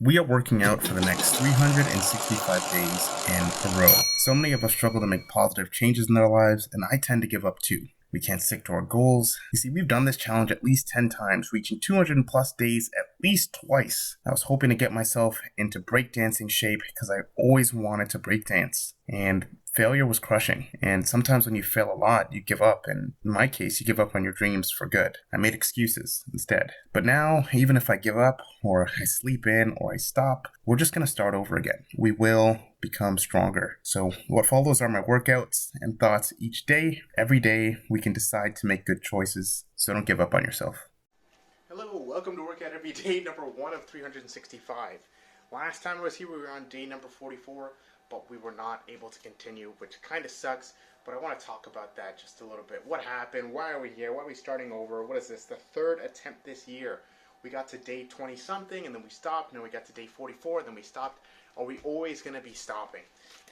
We are working out for the next 365 days in a row. So many of us struggle to make positive changes in their lives, and I tend to give up too. We can't stick to our goals. You see, we've done this challenge at least 10 times, reaching 200 plus days at least twice. I was hoping to get myself into breakdancing shape because I always wanted to breakdance. And failure was crushing. And sometimes when you fail a lot, you give up. And in my case, you give up on your dreams for good. I made excuses instead. But now, even if I give up, or I sleep in, or I stop, we're just going to start over again. We will become stronger. So what follows are my workouts and thoughts each day. Every day, we can decide to make good choices. So don't give up on yourself. Hello, welcome to Workout Every Day, number 1 of 365. Last time I was here, we were on day number 44, but we were not able to continue, which kind of sucks, but I want to talk about that just a little bit. What happened? Why are we here? Why are we starting over? What is this? The third attempt this year. We got to day 20-something, and then we stopped, and then we got to day 44, and then we stopped. Are we always going to be stopping?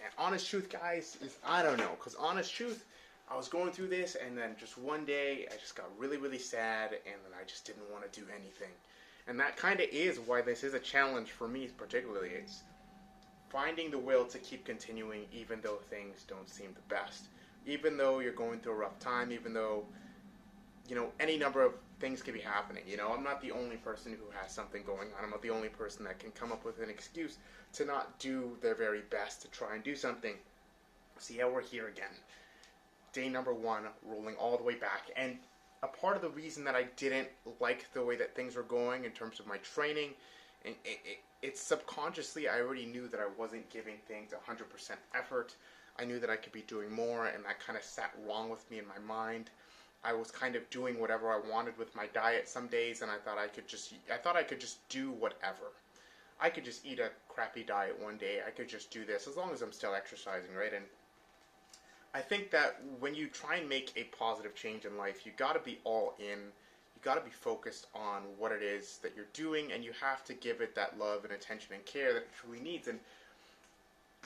And honest truth, guys, is I don't know, because honest truth, I was going through this, and then just one day, I just got really, really sad, and then I just didn't want to do anything. And that kind of is why this is a challenge for me, particularly. It's finding the will to keep continuing, even though things don't seem the best. Even though you're going through a rough time, even though, any number of things could be happening. I'm not the only person who has something going on. I'm not the only person that can come up with an excuse to not do their very best to try and do something. See how we're here again. Day number 1, rolling all the way back. And a part of the reason that I didn't like the way that things were going in terms of my training, and it's subconsciously, I already knew that I wasn't giving things 100% effort. I knew that I could be doing more, and that kind of sat wrong with me in my mind. I was kind of doing whatever I wanted with my diet some days, and I thought I could just do whatever. I could just eat a crappy diet one day. I could just do this as long as I'm still exercising, right? And I think that when you try and make a positive change in life, you got to be all in. You got to be focused on what it is that you're doing, and you have to give it that love and attention and care that it truly needs. And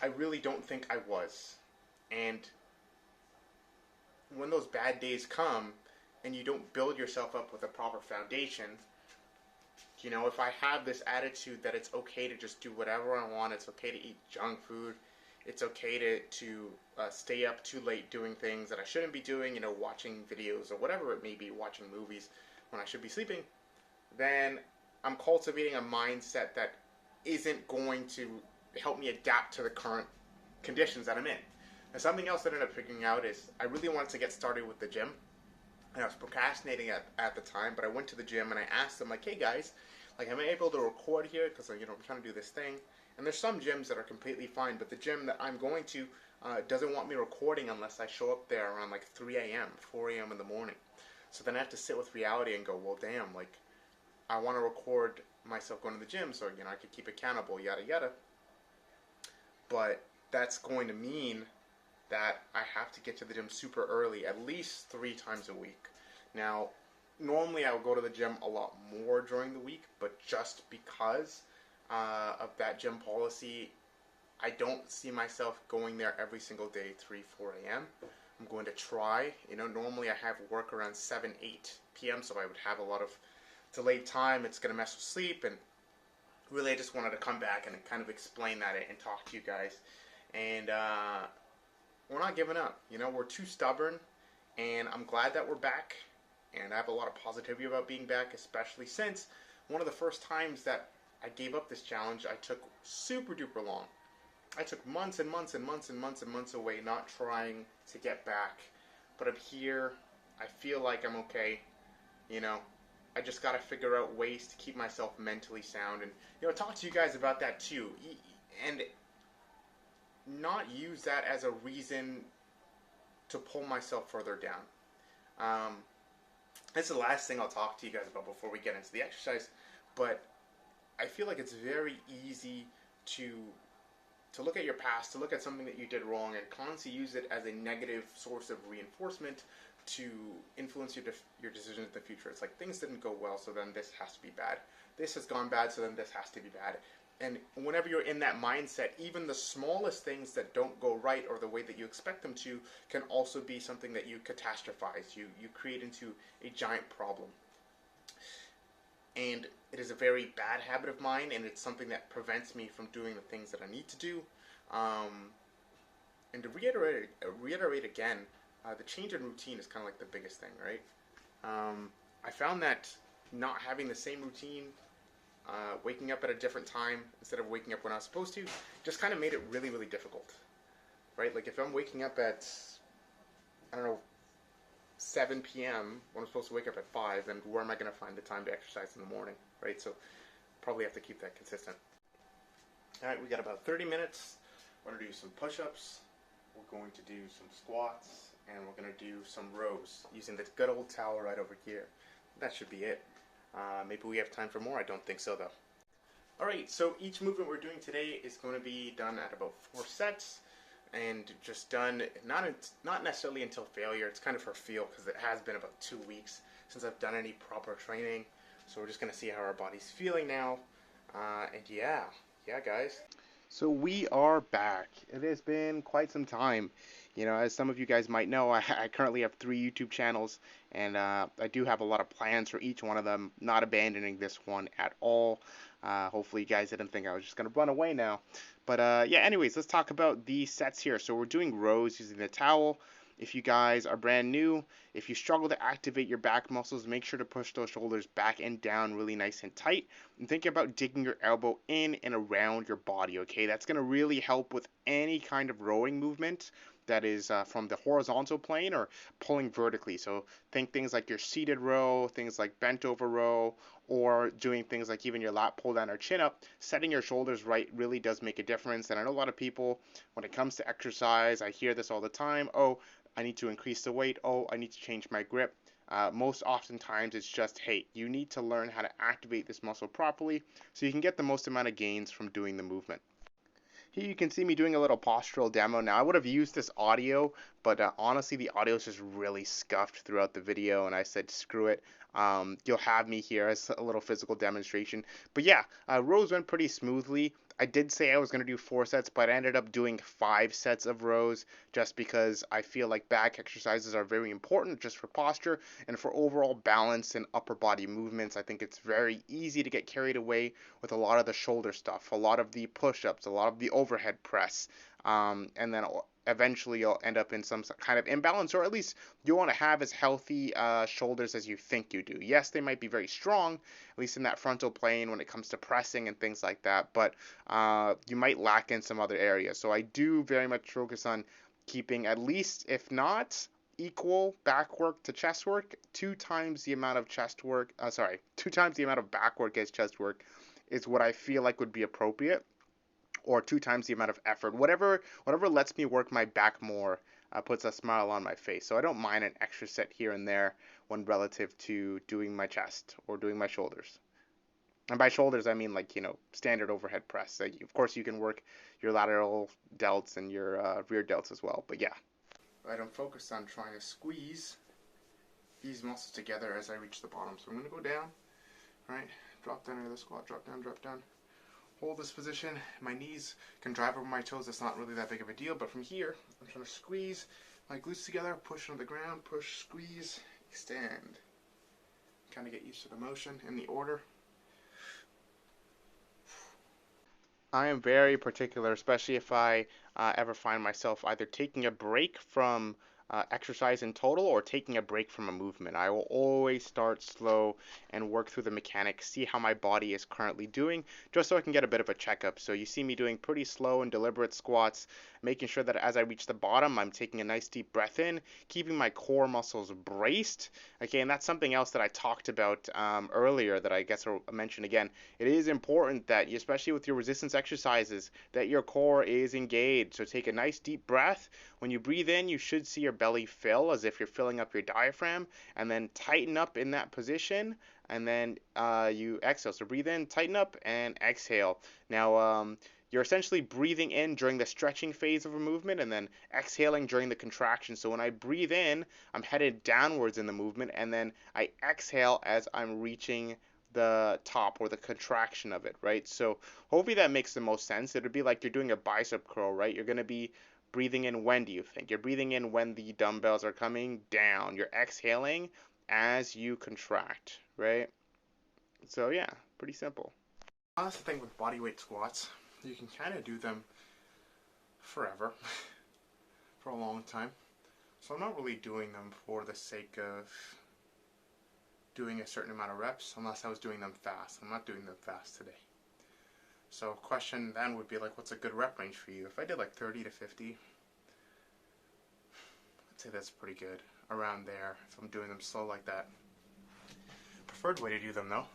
I really don't think I was. And when those bad days come and you don't build yourself up with a proper foundation, if I have this attitude that it's okay to just do whatever I want, it's okay to eat junk food, it's okay to stay up too late doing things that I shouldn't be doing, watching videos or whatever it may be, watching movies when I should be sleeping, then I'm cultivating a mindset that isn't going to help me adapt to the current conditions that I'm in. And something else that I ended up figuring out is I really wanted to get started with the gym. And I was procrastinating at the time, but I went to the gym and I asked them, like, hey guys, like, am I able to record here? Because, I'm trying to do this thing. And there's some gyms that are completely fine, but the gym that I'm going to doesn't want me recording unless I show up there around like 3 a.m., 4 a.m. in the morning. So then I have to sit with reality and go, well, damn, like, I want to record myself going to the gym so, I could keep accountable, yada, yada. But that's going to mean that I have to get to the gym super early, at least 3 times a week. Now, normally I would go to the gym a lot more during the week, but just because of that gym policy, I don't see myself going there every single day, 3, 4 a.m. I'm going to try. Normally I have work around 7, 8 p.m., so I would have a lot of delayed time. It's going to mess with sleep, and really I just wanted to come back and kind of explain that and talk to you guys. And we're not giving up. We're too stubborn, and I'm glad that we're back, and I have a lot of positivity about being back, especially since one of the first times that I gave up this challenge, I took super duper long. I took months and months and months and months and months away not trying to get back, but I'm here. I feel like I'm okay. I just got to figure out ways to keep myself mentally sound, and talk to you guys about that too, and not use that as a reason to pull myself further down. That's the last thing I'll talk to you guys about before we get into the exercise, but I feel like it's very easy to look at your past, to look at something that you did wrong, and constantly use it as a negative source of reinforcement to influence your decisions in the future. It's like, things didn't go well, so then this has to be bad. This has gone bad, so then this has to be bad. And whenever you're in that mindset, even the smallest things that don't go right or the way that you expect them to can also be something that you catastrophize. You create into a giant problem. and it is a very bad habit of mine, and it's something that prevents me from doing the things that I need to do. Um, and to reiterate again, the change in routine is kind of like the biggest thing, right? I found that not having the same routine, waking up at a different time instead of waking up when I was supposed to, just kind of made it really, really difficult, right? Like if I'm waking up at, I don't know, 7 p.m. when I'm supposed to wake up at 5, then where am I going to find the time to exercise in the morning, right? So probably have to keep that consistent. All right, we got about 30 minutes. We're going to do some push-ups. We're going to do some squats, and we're going to do some rows using this good old towel right over here. That should be it. Maybe we have time for more. I don't think so, though. All right, so each movement we're doing today is going to be done at about 4 sets, and just done not necessarily until failure. It's kind of for feel, because it has been about 2 weeks since I've done any proper training. So we're just going to see how our body's feeling now. And yeah, guys. So we are back. It has been quite some time. You know, as some of you guys might know, I currently have 3 YouTube channels, and I do have a lot of plans for each one of them, not abandoning this one at all. Hopefully you guys didn't think I was just going to run away now. But yeah, anyways, let's talk about the sets here. So we're doing rows using the towel. If you guys are brand new, if you struggle to activate your back muscles, make sure to push those shoulders back and down really nice and tight. And think about digging your elbow in and around your body, okay? That's going to really help with any kind of rowing movement that is from the horizontal plane or pulling vertically. So think things like your seated row, things like bent over row, or doing things like even your lat pull down or chin up. Setting your shoulders right really does make a difference. And I know a lot of people, when it comes to exercise, I hear this all the time. Oh, I need to increase the weight. Oh, I need to change my grip. Most oftentimes it's just, hey, you need to learn how to activate this muscle properly so you can get the most amount of gains from doing the movement. Here you can see me doing a little postural demo. Now I would have used this audio, but honestly the audio is just really scuffed throughout the video, and I said screw it. You'll have me here as a little physical demonstration. But yeah, rows went pretty smoothly. I did say I was going to do 4 sets, but I ended up doing 5 sets of rows just because I feel like back exercises are very important just for posture and for overall balance and upper body movements. I think it's very easy to get carried away with a lot of the shoulder stuff, a lot of the push-ups, a lot of the overhead press, and then eventually you'll end up in some kind of imbalance, or at least you want to have as healthy shoulders as you think you do. Yes, they might be very strong, at least in that frontal plane when it comes to pressing and things like that, but you might lack in some other areas. So I do very much focus on keeping at least, if not equal back work to chest work, 2 times the amount of chest work, 2 times the amount of back work as chest work is what I feel like would be appropriate, or 2 times the amount of effort. Whatever lets me work my back more puts a smile on my face. So I don't mind an extra set here and there when relative to doing my chest or doing my shoulders. And by shoulders, I mean like, standard overhead press. Of course, you can work your lateral delts and your rear delts as well. But yeah. Right, I'm focused on trying to squeeze these muscles together as I reach the bottom. So I'm going to go down, right? Drop down into the squat, drop down, drop down. Hold this position. My knees can drive over my toes. That's not really that big of a deal. But from here, I'm trying to squeeze my glutes together, push on the ground, push, squeeze, extend. Kind of get used to the motion and the order. I am very particular, especially if I ever find myself either taking a break from exercise in total or taking a break from a movement. I will always start slow and work through the mechanics, see how my body is currently doing, just so I can get a bit of a checkup. So you see me doing pretty slow and deliberate squats, making sure that as I reach the bottom, I'm taking a nice deep breath in, keeping my core muscles braced. Okay, and that's something else that I talked about earlier that I guess I'll mention again. It is important that, especially with your resistance exercises, that your core is engaged. So take a nice deep breath. When you breathe in, you should see your belly fill as if you're filling up your diaphragm, and then tighten up in that position, and then you exhale. So breathe in, tighten up, and exhale. Now, you're essentially breathing in during the stretching phase of a movement and then exhaling during the contraction. So when I breathe in, I'm headed downwards in the movement, and then I exhale as I'm reaching the top or the contraction of it, right? So hopefully that makes the most sense. It would be like you're doing a bicep curl, right? You're going to be breathing in when do you think? You're breathing in when the dumbbells are coming down. You're exhaling as you contract, right? So yeah, pretty simple. That's the thing with bodyweight squats. You can kind of do them forever, for a long time. So I'm not really doing them for the sake of doing a certain amount of reps unless I was doing them fast. I'm not doing them fast today. So question then would be like, what's a good rep range for you? If I did like 30 to 50, I'd say that's pretty good. Around there, if I'm doing them slow like that. Preferred way to do them though.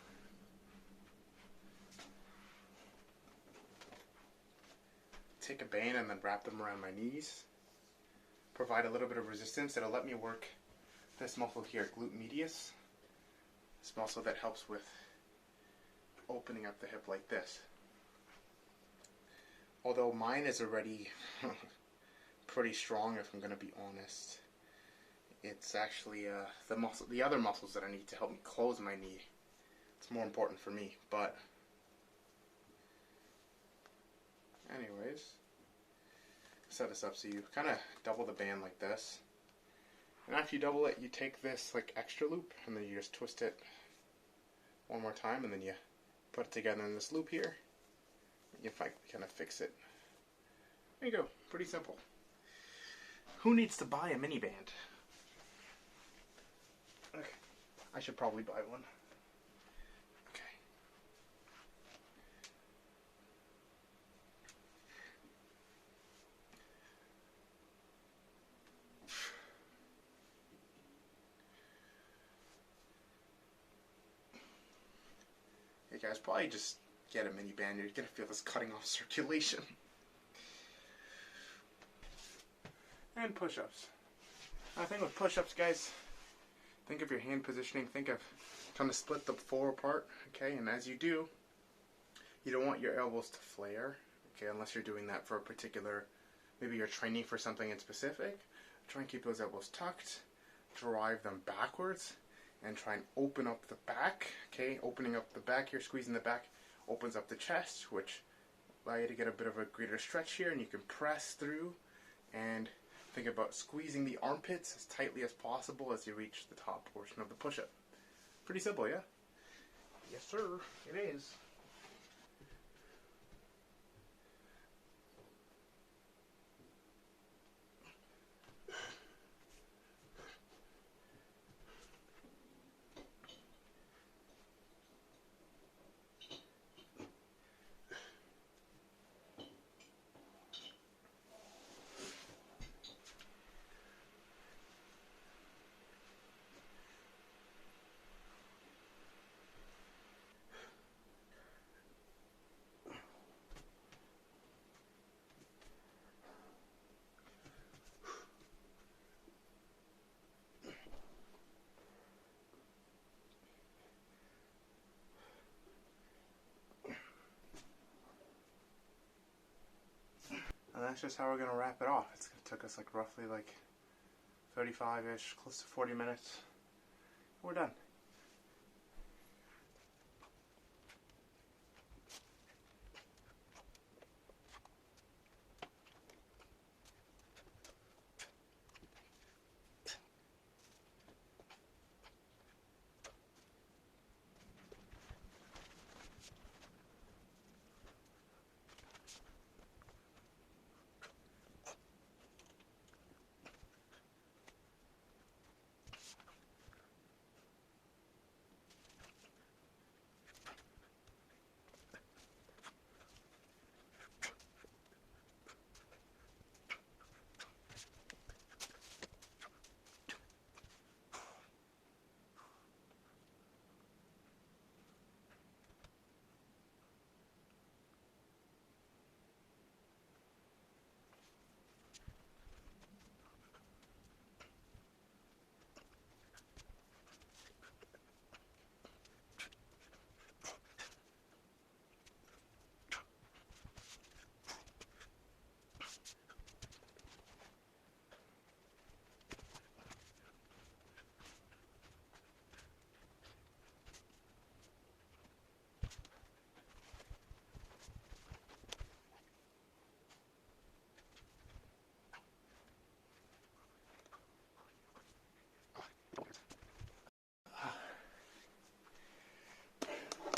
Take a band and then wrap them around my knees. Provide a little bit of resistance. It'll let me work this muscle here, glute medius. This muscle that helps with opening up the hip like this. Although mine is already pretty strong, if I'm going to be honest. It's actually the other muscles that I need to help me close my knee. It's more important for me. But anyways, set this up so you kind of double the band like this. And after you double it, you take this like extra loop and then you just twist it one more time, and then you put it together in this loop here. You kind of fix it. There you go. Pretty simple. Who needs to buy a mini band? Okay. I should probably buy one. Okay. Hey guys, probably just get a mini band. You're gonna feel this cutting off circulation. And push-ups. I think with push-ups, guys, think of your hand positioning. Think of kind of split the floor apart, okay? And as you do, you don't want your elbows to flare, okay? Unless you're doing that for a particular, maybe you're training for something in specific. Try and keep those elbows tucked. Drive them backwards, and try and open up the back, okay? Opening up the back here, squeezing the back, opens up the chest, which allow you to get a bit of a greater stretch here, and you can press through and think about squeezing the armpits as tightly as possible as you reach the top portion of the push-up. Pretty simple, yeah? Yes, sir. It is. And that's just how we're gonna wrap it off. It's gonna took us like roughly like 35-ish, close to 40 minutes. We're done.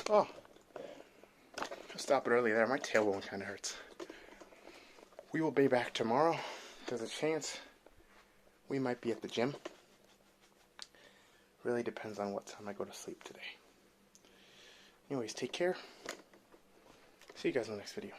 Oh, I'll stop it early there. My tailbone kind of hurts. We will be back tomorrow. There's a chance we might be at the gym. Really depends on what time I go to sleep today. Anyways, take care. See you guys in the next video.